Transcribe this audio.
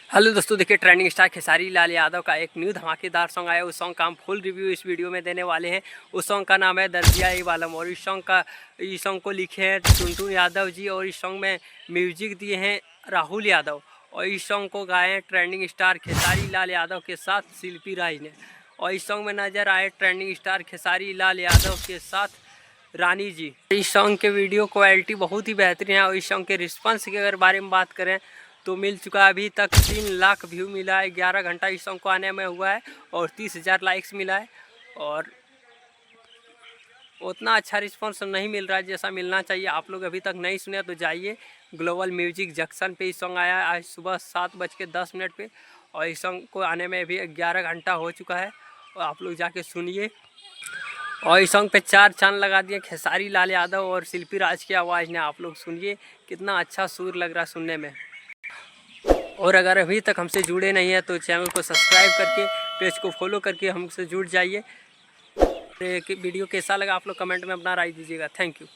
Hello दोस्तों, देखिए trending star Khesari Lal Yadav का एक न्यू धमाकेदार सॉन्ग आया। उस सॉन्ग का हम फुल रिव्यू इस वीडियो में देने वाले हैं। उस सॉन्ग का नाम है दर्जिया ई वालम और इस सॉन्ग को लिखे हैं टुनटुन यादव जी और इस सॉन्ग में म्यूजिक दिए हैं राहुल यादव और इस सॉन्ग को गाए हैं ट्रेंडिंग स्टार खेसारी लाल यादव के साथ शिल्पी राज ने। और इस सॉन्ग में नजर आए ट्रेंडिंग स्टार खेसारी लाल यादव के साथ रानी जी। इस सॉन्ग के वीडियो क्वालिटी बहुत ही बेहतरीन है और इस सॉन्ग के रिस्पॉन्स के अगर बारे में बात करें तो मिल चुका है। अभी तक 3 लाख व्यू मिला है। 11 घंटा इस सॉन्ग को आने में हुआ है और 30,000 लाइक्स मिला है और उतना अच्छा रिस्पॉन्स नहीं मिल रहा है जैसा मिलना चाहिए। आप लोग अभी तक नहीं सुने तो जाइए ग्लोबल म्यूजिक जंक्शन पे इस सॉन्ग आया है आज सुबह 7:10 पे और इस सॉन्ग को आने में भी 11 घंटा हो चुका है और आप लोग जाके सुनिए। और इस सॉन्ग पे 4 चांद लगा दिए खेसारी लाल यादव और शिल्पी राज की आवाज़ ने। आप लोग सुनिए कितना अच्छा सुर लग रहा है सुनने में। और अगर अभी तक हमसे जुड़े नहीं हैं तो चैनल को सब्सक्राइब करके पेज को फॉलो करके हमसे जुड़ जाइए। वीडियो कैसा लगा आप लोग कमेंट में अपना राय दीजिएगा। Thank you.